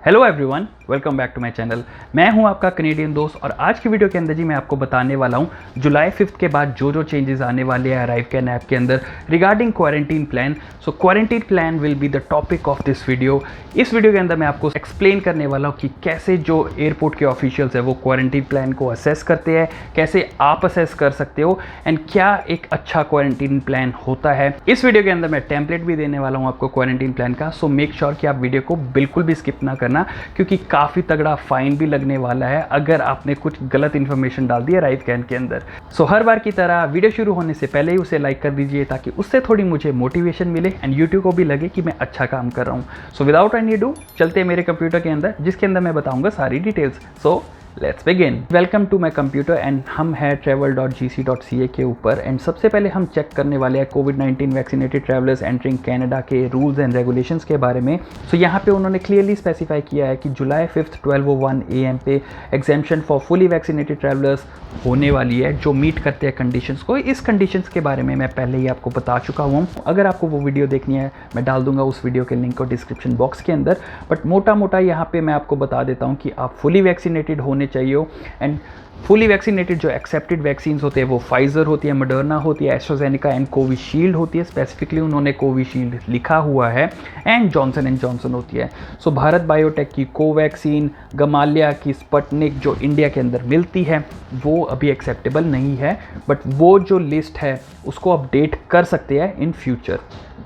Hello everyone, welcome back to my channel. मैं हूं आपका कनेडियन दोस्त और आज की वीडियो के अंदर जी मैं आपको बताने वाला हूं जुलाई 5 के बाद जो जो चेंजेस आने वाले हैं अराइवकैन ऐप के अंदर regarding quarantine plan. So quarantine plan will be the topic of this video. इस वीडियो के अंदर मैं आपको एक्सप्लेन करने वाला हूँ कि कैसे जो एयरपोर्ट के ऑफिशियल्स है वो क्वारंटीन प्लान को असेस करते हैं, कैसे आप असेस कर सकते हो एंड क्या एक अच्छा क्वारंटीन प्लान होता है। इस वीडियो के अंदर मैं टेम्पलेट भी देने वाला हूँ आपको क्वारंटीन प्लान का। सो मेक श्योर कि आप वीडियो को बिल्कुल भी स्किप ना करना, क्योंकि काफ़ी तगड़ा फाइन भी लगने वाला है अगर आपने कुछ गलत इन्फॉर्मेशन डाल दी अराइवकैन के अंदर। सो हर बार की तरह वीडियो शुरू होने से पहले ही उसे लाइक कर दीजिए ताकि उससे थोड़ी मुझे मोटिवेशन मिले एंड यूट्यूब को भी लगे कि मैं अच्छा काम कर रहा हूँ। सो विदाउट एनी डू चलते हैं मेरे कंप्यूटर के अंदर, जिसके अंदर मैं बताऊंगा सारी details. So let's begin. Welcome to my computer and हम हैं travel.gc.ca के ऊपर। एंड सबसे पहले हम चेक करने वाले हैं कोविड-19 वैक्सीनेटेड ट्रैवलर्स एंटरिंग कनाडा के रूल्स एंड रेगुलेशंस के बारे में। सो यहाँ पे उन्होंने क्लियरली स्पेसिफाई किया है कि जुलाई 5 12:01 AM पे exemption for fully vaccinated travellers होने वाली है जो मीट करते हैं कंडीशंस को। इस कंडीशंस के बारे में मैं पहले ही आपको बता चुका हूँ। अगर आपको वो वीडियो देखनी है मैं डाल दूंगा उस वीडियो के लिंक को डिस्क्रिप्शन बॉक्स के अंदर। बट मोटा मोटा यहाँ पे मैं आपको बता देता हूँ कि आप फुली वैक्सीनेटेड होने चाहिए हो। एंड फुली वैक्सीनेटेड जो एक्सेप्टेड वैक्सीन्स होते हैं वो फाइजर होती है, मॉडर्ना होती है, एस्ट्राजेनेका एंड कोविशील्ड होती है। स्पेसिफिकली उन्होंने कोविशील्ड लिखा हुआ है। एंड जॉनसन एंड जॉनसन होती है। सो भारत बायोटेक की कोवैक्सीन, गमालिया की स्पुतनिक जो इंडिया के अंदर मिलती है वो अभी एक्सेप्टेबल नहीं है, बट वो जो लिस्ट है उसको अपडेट कर सकते हैं इन फ्यूचर,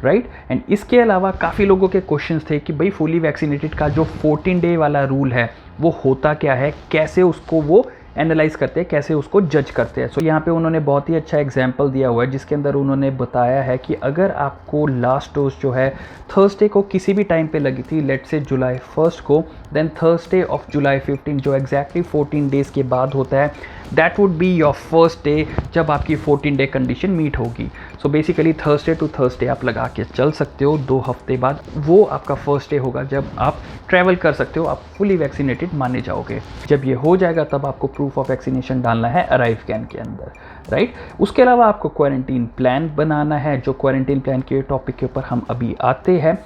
राइट। एंड इसके अलावा काफ़ी लोगों के क्वेश्चंस थे कि भाई फुली वैक्सीनेटेड का जो 14 डे वाला रूल है वो होता क्या है, कैसे उसको वो एनालाइज करते हैं, कैसे उसको जज करते हैं। सो यहाँ पे उन्होंने बहुत ही अच्छा एग्जाम्पल दिया हुआ है जिसके अंदर उन्होंने बताया है कि अगर आपको लास्ट डोज जो है थर्सडे को किसी भी टाइम पे लगी थी, लेट से जुलाई 1 को, देन थर्सडे ऑफ जुलाई 15 जो एग्जैक्टली 14 डेज़ के बाद होता है, that would be your first day जब आपकी 14 डे कंडीशन मीट होगी। So basically Thursday to Thursday आप लगा के चल सकते हो। 2 हफ्ते बाद वो आपका फर्स्ट डे होगा जब आप ट्रैवल कर सकते हो, आप फुली वैक्सीनेटेड माने जाओगे। जब ये हो जाएगा तब आपको प्रूफ ऑफ वैक्सीनेशन डालना है अराइवकैन के अंदर, राइट। उसके अलावा आपको क्वारंटीन प्लान बनाना है। जो क्वारंटीन प्लान के टॉपिक के ऊपर हम अभी आते हैं,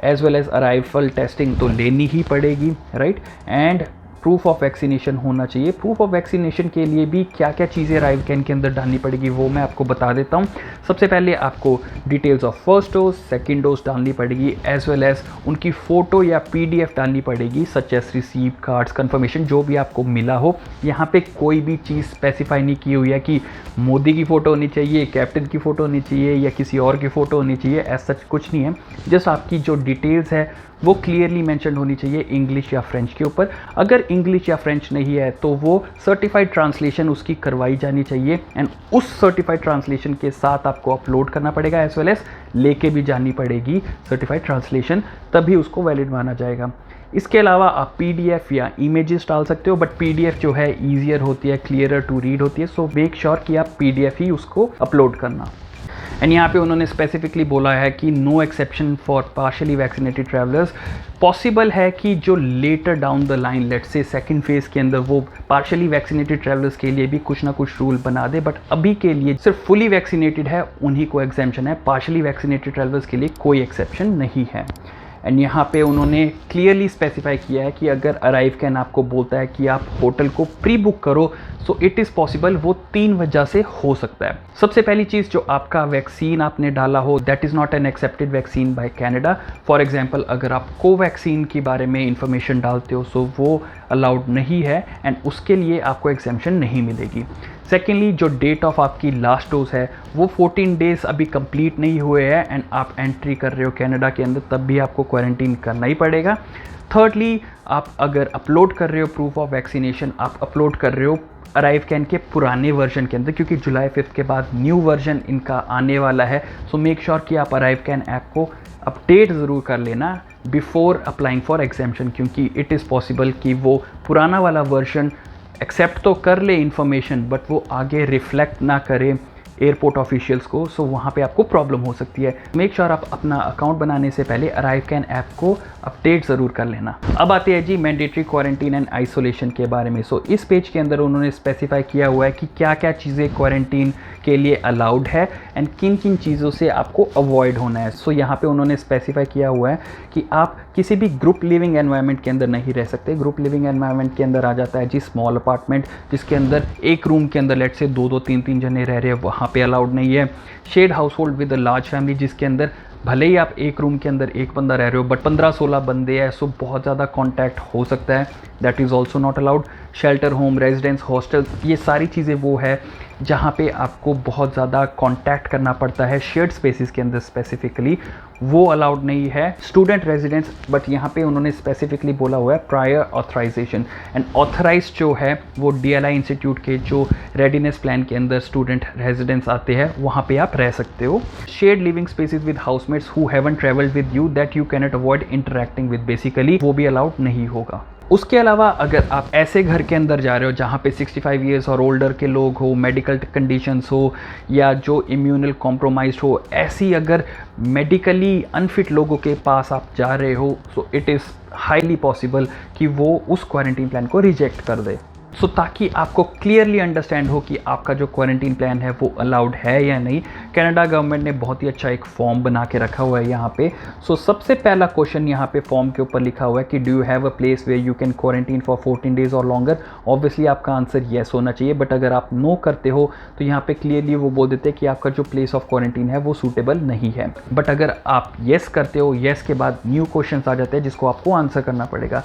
as well as arrival testing तो लेनी ही पड़ेगी, right. And proof of vaccination होना चाहिए। प्रूफ ऑफ वैक्सीनेशन के लिए भी क्या क्या चीज़ें अराइवकैन के अंदर डालनी पड़ेगी वो मैं आपको बता देता हूँ। सबसे पहले आपको details of first dose, second dose डालनी पड़ेगी, एज वेल एज उनकी फ़ोटो या PDF डालनी पड़ेगी, such as receipt, cards, confirmation जो भी आपको मिला हो। यहाँ पे कोई भी चीज़ स्पेसिफाई नहीं की हुई है कि मोदी की फ़ोटो होनी चाहिए, कैप्टन की फ़ोटो होनी चाहिए या किसी और की फ़ोटो होनी चाहिए, ऐसा कुछ नहीं है। जस्ट आपकी जो डिटेल्स है वो क्लियरली मेंशन होनी चाहिए इंग्लिश या फ्रेंच के ऊपर। अगर इंग्लिश या फ्रेंच नहीं है तो वो सर्टिफाइड ट्रांसलेशन उसकी करवाई जानी चाहिए एंड उस सर्टिफाइड ट्रांसलेशन के साथ आपको अपलोड करना पड़ेगा, एज वेल एज लेके भी जानी पड़ेगी सर्टिफाइड ट्रांसलेशन, तभी उसको वैलिड माना जाएगा। इसके अलावा आप PDF या इमेजेस डाल सकते हो, बट PDF जो है ईजियर होती है, क्लियरर टू रीड होती है। सो मेक श्योर कि आप PDF ही उसको अपलोड करना। एंड यहाँ पे उन्होंने स्पेसिफिकली बोला है कि no exception for partially vaccinated travellers. Possible है कि जो later down the line, let's say second phase के अंदर वो पार्शियली वैक्सीनेटेड ट्रैवलर्स के लिए भी कुछ ना कुछ रूल बना दे, बट अभी के लिए सिर्फ फुली वैक्सीनेटेड है उन्हीं को एग्जेम्पशन है, पार्शियली वैक्सीनेटेड ट्रैवलर्स के लिए कोई एक्सेप्शन नहीं है। एंड यहाँ पे उन्होंने क्लियरली स्पेसिफाई किया है कि अगर अराइवकैन आपको बोलता है कि आप होटल को प्री बुक करो, सो इट इज़ पॉसिबल। वो 3 वजह से हो सकता है। सबसे पहली चीज़, जो आपका वैक्सीन आपने डाला हो that is not an accepted vaccine by Canada. For example अगर आप कोवैक्सीन के बारे में इंफॉर्मेशन डालते हो सो वो अलाउड नहीं है एंड उसके लिए आपको एग्जेम्पशन नहीं मिलेगी। सेकेंडली, जो डेट ऑफ आपकी लास्ट डोज है वो 14 डेज़ अभी कंप्लीट नहीं हुए हैं एंड आप एंट्री कर रहे हो कनाडा के अंदर, तब भी आपको क्वारंटीन करना ही पड़ेगा। थर्डली, आप अगर अपलोड कर रहे हो प्रूफ ऑफ वैक्सीनेशन, आप अपलोड कर रहे हो अराइवकैन के पुराने वर्जन के अंदर, क्योंकि जुलाई 5 के बाद न्यू वर्जन इनका आने वाला है। सो मेक श्योर कि आप अराइवकैन ऐप को अपडेट ज़रूर कर लेना बिफोर अप्लाइंग फॉर एग्जेम्पशन, क्योंकि इट इज़ पॉसिबल कि वो पुराना वाला वर्जन एक्सेप्ट तो कर ले इन्फॉर्मेशन बट वो आगे रिफ्लेक्ट ना करे एयरपोर्ट ऑफिशियल्स को, सो वहाँ पे आपको प्रॉब्लम हो सकती है। मेक श्योर आप अपना अकाउंट बनाने से पहले अराइवकैन ऐप को अपडेट ज़रूर कर लेना। अब आते हैं जी मैंडेटरी क्वारंटीन एंड आइसोलेशन के बारे में। सो इस पेज के अंदर उन्होंने स्पेसिफाई किया हुआ है कि क्या क्या चीज़ें क्वारंटीन के लिए अलाउड है एंड किन किन चीज़ों से आपको अवॉइड होना है। सो यहाँ पे उन्होंने स्पेसिफाई किया हुआ है कि आप किसी भी ग्रुप लिविंग एनवायरनमेंट के अंदर नहीं रह सकते। ग्रुप लिविंग एनवायरनमेंट के अंदर आ जाता है जी स्मॉल अपार्टमेंट, जिसके अंदर एक रूम के अंदर लेट से 2-2 3-3 जने रह रहे हैं, वहाँ पे अलाउड नहीं है। Shared household with a large family, जिसके अंदर भले ही आप एक रूम के अंदर एक बंदा रह रहे हो बट 15-16 बंदे हैं, सो बहुत ज़्यादा कॉन्टैक्ट हो सकता है, that is also not allowed. Shelter home, residence, hostel, ये सारी चीज़ें वो है जहाँ पे आपको बहुत ज़्यादा कॉन्टैक्ट करना पड़ता है शेयर्ड स्पेसिस के अंदर स्पेसिफिकली, वो अलाउड नहीं है। स्टूडेंट रेजिडेंस, बट यहाँ पे उन्होंने स्पेसिफिकली बोला हुआ है प्रायर ऑथराइजेशन एंड ऑथराइज जो है वो DLI इंस्टीट्यूट के जो रेडीनेस प्लान के अंदर स्टूडेंट रेजिडेंस आते हैं वहाँ पे आप रह सकते हो। Shared living spaces with housemates who haven't travelled with you that you cannot avoid interacting with, basically वो भी अलाउड नहीं होगा। उसके अलावा अगर आप ऐसे घर के अंदर जा रहे हो जहाँ पे 65 ईयर्स और ओल्डर के लोग हो, मेडिकल कंडीशंस हो या जो इम्यूनल कॉम्प्रोमाइज्ड हो, ऐसी अगर मेडिकली अनफिट लोगों के पास आप जा रहे हो, so it is highly possible कि वो उस क्वारंटीन प्लान को रिजेक्ट कर दे। सो ताकि आपको क्लियरली अंडरस्टैंड हो कि आपका जो क्वारंटीन प्लान है वो अलाउड है या नहीं, कनाडा गवर्नमेंट ने बहुत ही अच्छा एक फॉर्म बना के रखा हुआ है यहाँ पे। सो सबसे पहला क्वेश्चन यहाँ पे फॉर्म के ऊपर लिखा हुआ है कि do you have a place where you can quarantine for 14 days और लॉन्गर। ऑब्वियसली आपका आंसर येस होना चाहिए, बट अगर आप नो करते हो तो यहाँ पे क्लियरली वो बोल देते हैं कि आपका जो प्लेस ऑफ क्वारंटीन है वो सूटेबल नहीं है। बट अगर आप येस करते हो, येस के बाद न्यू क्वेश्चन आ जाते हैं जिसको आपको आंसर करना पड़ेगा।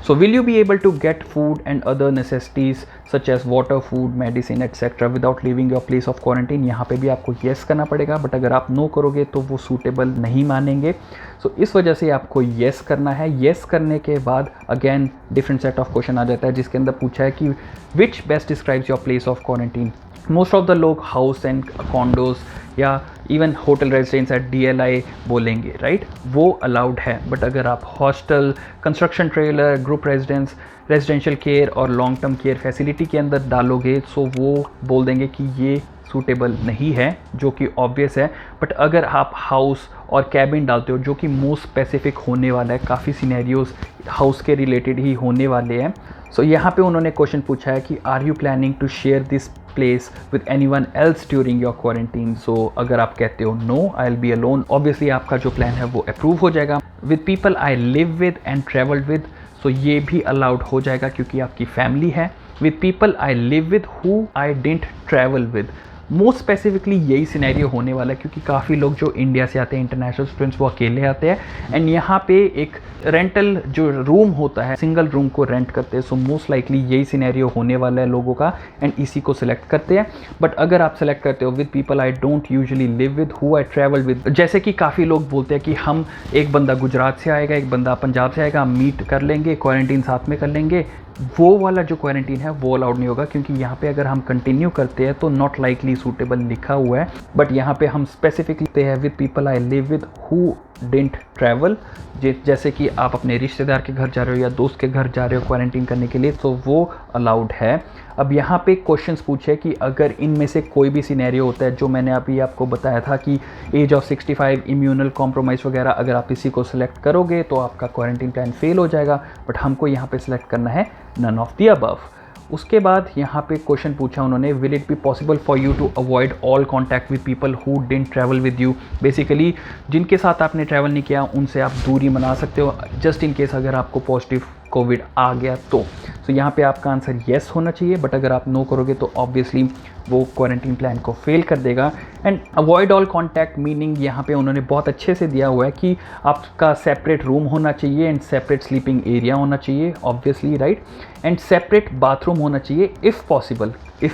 So will you be able to get food and other necessities such as water, food, medicine etc. without leaving your place of quarantine? यहाँ पे भी आपको yes करना पड़ेगा, बट अगर आप no करोगे तो वो suitable नहीं मानेंगे। So इस वजह से आपको yes करना है। yes करने के बाद again different set of question आ जाता है जिसके अंदर पूछा है कि which best describes your place of quarantine? Most of the लोग हाउस एंड कॉन्डोज या even hotel residence at DLI बोलेंगे, राइट, वो अलाउड है। बट अगर आप hostel, construction trailer, group residence, residential care और लॉन्ग टर्म केयर फैसिलिटी के अंदर डालोगे सो वो बोल देंगे कि ये सूटेबल नहीं है, जो कि ऑब्वियस है। बट अगर आप हाउस और कैबिन डालते हो जो कि मोस्ट स्पेसिफिक होने वाला है, काफ़ी सिनेरियोज हाउस के रिलेटेड ही होने वाले हैं। सो यहाँ पे उन्होंने क्वेश्चन पूछा है कि are you planning to share this place with anyone else during your quarantine. So अगर आप कहते हो no I will be alone, obviously आपका जो प्लान है वो अप्रूव हो जाएगा। With people I live with and travelled with, so ये भी अलाउड हो जाएगा क्योंकि आपकी फैमिली है। With people I live with who I didn't travel with, most specifically यही सिनेरियो होने वाला है क्योंकि काफ़ी लोग जो इंडिया से आते हैं इंटरनेशनल स्टूडेंट्स वो अकेले आते हैं एंड यहाँ पे एक रेंटल जो रूम होता है सिंगल रूम को रेंट करते हैं। सो मोस्ट लाइकली यही सिनेरियो होने वाला है लोगों का एंड इसी को सिलेक्ट करते हैं। बट अगर आप सेलेक्ट करते हो with people I don't usually live with who I travel with, जैसे कि काफ़ी लोग बोलते हैं कि हम एक बंदा गुजरात से आएगा, एक बंदा पंजाब से आएगा, हम मीट कर लेंगे, क्वारंटीन साथ में कर लेंगे, वो वाला जो क्वारंटीन है वो अलाउड नहीं होगा क्योंकि यहाँ पे अगर हम कंटिन्यू करते हैं तो नॉट लाइकली सूटेबल लिखा हुआ है। बट यहाँ पे हम स्पेसिफिकली है with people I live with who didn't travel, जैसे कि आप अपने रिश्तेदार के घर जा रहे हो या दोस्त के घर जा रहे हो क्वारंटीन करने के लिए, तो वो अलाउड है। अब यहाँ पे क्वेश्चंस पूछे कि अगर इनमें से कोई भी सिनेरियो होता है जो मैंने अभी आपको बताया था कि एज ऑफ 65, इम्यूनल कॉम्प्रोमाइज़ वगैरह, अगर आप इसी को सिलेक्ट करोगे तो आपका क्वारंटीन प्लान फेल हो जाएगा। बट हमको यहाँ पे सिलेक्ट करना है नन ऑफ द अबव। उसके बाद यहाँ पे क्वेश्चन पूछा उन्होंने will it be possible for you to avoid all contact with people who didn't travel with you, basically जिनके साथ आपने ट्रैवल नहीं किया उनसे आप दूरी बना सकते हो जस्ट इन केस अगर आपको पॉजिटिव कोविड आ गया तो। यहाँ पे आपका आंसर येस होना चाहिए, बट अगर आप नो करोगे तो ऑब्वियसली वो क्वारंटीन प्लान को फेल कर देगा। And avoid all contact meaning यहाँ पे उन्होंने बहुत अच्छे से दिया हुआ है कि आपका सेपरेट रूम होना चाहिए एंड सेपरेट स्लीपिंग एरिया होना चाहिए obviously, right, and separate bathroom होना चाहिए इफ़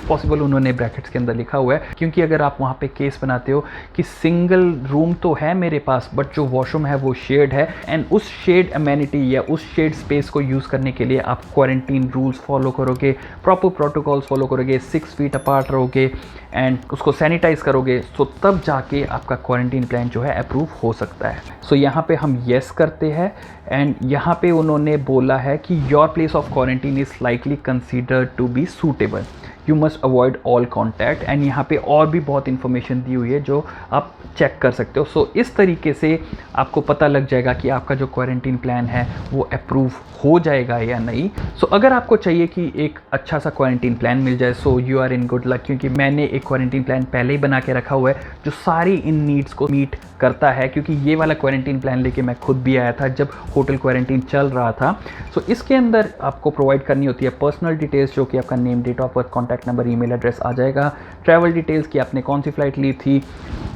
पॉसिबल उन्होंने ब्रैकेट्स के अंदर लिखा हुआ है क्योंकि अगर आप वहाँ पे केस बनाते हो कि सिंगल रूम तो है मेरे पास बट जो वॉशरूम है वो शेड है एंड उस शेड अमेनिटी या उस शेड स्पेस को यूज़ करने के लिए आप क्वारंटीन रूल्स फॉलो करोगे, प्रॉपर प्रोटोकॉल्स फॉलो करोगे, 6 फीट अपार्ट रहोगे एंड उसको सैनिटाइज करोगे, तो तब जाके आपका क्वारंटीन प्लान जो है अप्रूव हो सकता है। सो यहाँ पे हम येस करते हैं एंड यहाँ पे उन्होंने बोला है कि your place of quarantine is likely considered to be suitable. You must avoid all contact, and यहाँ पे और भी बहुत इन्फॉर्मेशन दी हुई है जो आप चेक कर सकते हो। सो इस तरीके से आपको पता लग जाएगा कि आपका जो क्वारंटीन प्लान है वो अप्रूव हो जाएगा या नहीं। सो अगर आपको चाहिए कि एक अच्छा सा क्वारंटीन प्लान मिल जाए, so you are in good luck, क्योंकि मैंने एक क्वारंटीन प्लान पहले ही बना के रखा हुआ है जो सारी इन नीड्स को मीट करता है, क्योंकि ये वाला क्वारंटीन प्लान लेके मैं खुद भी आया था जब होटल क्वारंटीन चल रहा था। सो इसके अंदर आपको प्रोवाइड करनी होती है पर्सनल डिटेल्स, जो कि आपका name, date of birth, contact number, email address आ जाएगा, ट्रैवल डिटेल्स कि आपने कौन सी फ़्लाइट ली थी,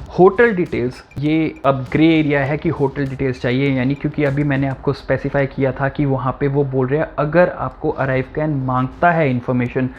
होटल डिटेल्स, ये अब ग्रे एरिया है कि होटल डिटेल्स चाहिए यानी, क्योंकि अभी मैंने आपको स्पेसिफाई किया था कि वहाँ पे वो बोल रहे हैं अगर आपको अराइव कैन मांगता है इन्फॉर्मेशन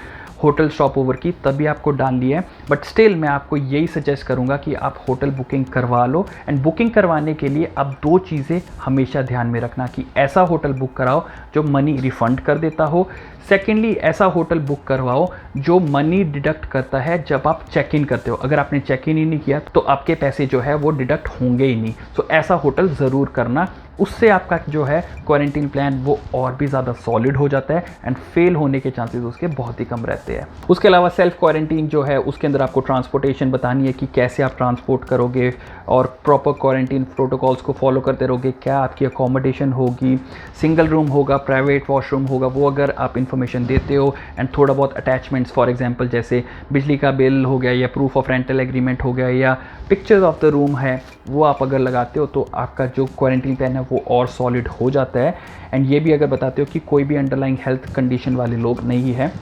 होटल स्टॉप ओवर की तभी आपको डालनी है, बट स्टिल मैं आपको यही सजेस्ट करूंगा कि आप होटल बुकिंग करवा लो। एंड बुकिंग करवाने के लिए आप दो चीज़ें हमेशा ध्यान में रखना कि ऐसा होटल बुक कराओ जो मनी रिफ़ंड कर देता हो, सेकेंडली ऐसा होटल बुक करवाओ जो मनी डिडक्ट करता है जब आप चेक इन करते हो। अगर आपने चेक इन ही नहीं किया तो आपके पैसे जो है वो डिडक्ट होंगे ही नहीं। सो ऐसा होटल ज़रूर करना, उससे आपका जो है क्वारंटीन प्लान वो और भी ज़्यादा सॉलिड हो जाता है एंड फेल होने के चांसेस उसके बहुत ही कम रहते हैं। उसके अलावा सेल्फ क्वारंटीन जो है उसके अंदर आपको ट्रांसपोर्टेशन बतानी है कि कैसे आप ट्रांसपोर्ट करोगे और प्रॉपर क्वारंटीन प्रोटोकॉल्स को फॉलो करते रहोगे, क्या आपकी अकोमोडेशन होगी, सिंगल रूम होगा, प्राइवेट वॉशरूम होगा, वो अगर आप इन्फॉर्मेशन देते हो, एंड थोड़ा बहुत अटैचमेंट्स फॉर एग्जांपल जैसे बिजली का बिल हो गया या प्रूफ ऑफ रेंटल एग्रीमेंट हो गया या पिक्चर्स ऑफ द रूम है, वो आप अगर लगाते हो तो आपका जो क्वारंटीन प्लान है वो और सॉलिड हो जाता है। एंड ये भी अगर बताते हो कि कोई भी अंडरलाइंग हेल्थ कंडीशन वाले लोग नहीं है,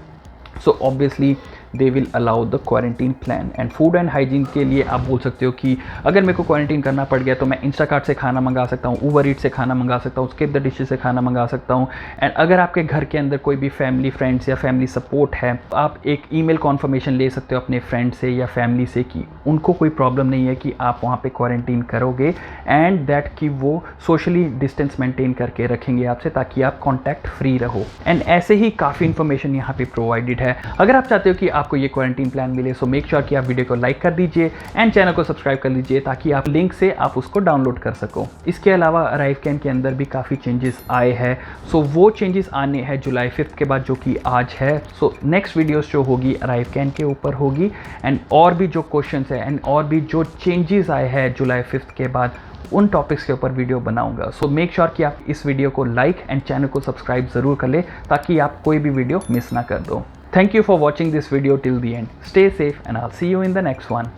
so obviously they will allow the quarantine plan. And food and hygiene के लिए आप बोल सकते हो कि अगर मेरे को क्वारंटीन करना पड़ गया तो मैं इंस्टाकार्ट से खाना मंगा सकता हूँ, ऊबर ईट से खाना मंगा सकता हूँ, स्किप द डिशेस से खाना मंगा सकता हूँ। एंड अगर आपके घर के अंदर कोई भी फैमिली फ्रेंड्स या फैमिली सपोर्ट है, आप एक ईमेल कॉन्फर्मेशन ले सकते हो अपने फ्रेंड से या फैमिली से कि उनको कोई प्रॉब्लम नहीं है कि आप वहाँ पे क्वारंटीन करोगे, एंड दैट कि वो सोशली डिस्टेंस मेंटेन करके रखेंगे आपसे ताकि आप कॉन्टैक्ट फ्री रहो। एंड ऐसे ही काफ़ी इन्फॉर्मेशन यहाँ पे प्रोवाइडेड है। अगर आप चाहते हो कि आपको ये क्वारंटीन प्लान मिले, सो मेक श्योर कि आप वीडियो को लाइक कर दीजिए एंड चैनल को सब्सक्राइब कर लीजिए ताकि आप लिंक से आप उसको डाउनलोड कर सको। इसके अलावा अराइव कैन के अंदर भी काफ़ी चेंजेस आए हैं, सो वो चेंजेस आने हैं जुलाई 5 के बाद, जो कि आज है। सो नेक्स्ट वीडियोस जो होगी अराइव कैन के ऊपर होगी, एंड और भी जो क्वेश्चंस है एंड और भी जो चेंजेस आए हैं जुलाई 5 के बाद उन टॉपिक्स के ऊपर वीडियो बनाऊंगा। सो मेक श्योर कि आप इस वीडियो को लाइक एंड चैनल को सब्सक्राइब ज़रूर कर ले ताकि आप कोई भी वीडियो मिस ना कर दो। Thank you for watching this video till the end. Stay safe and I'll see you in the next one.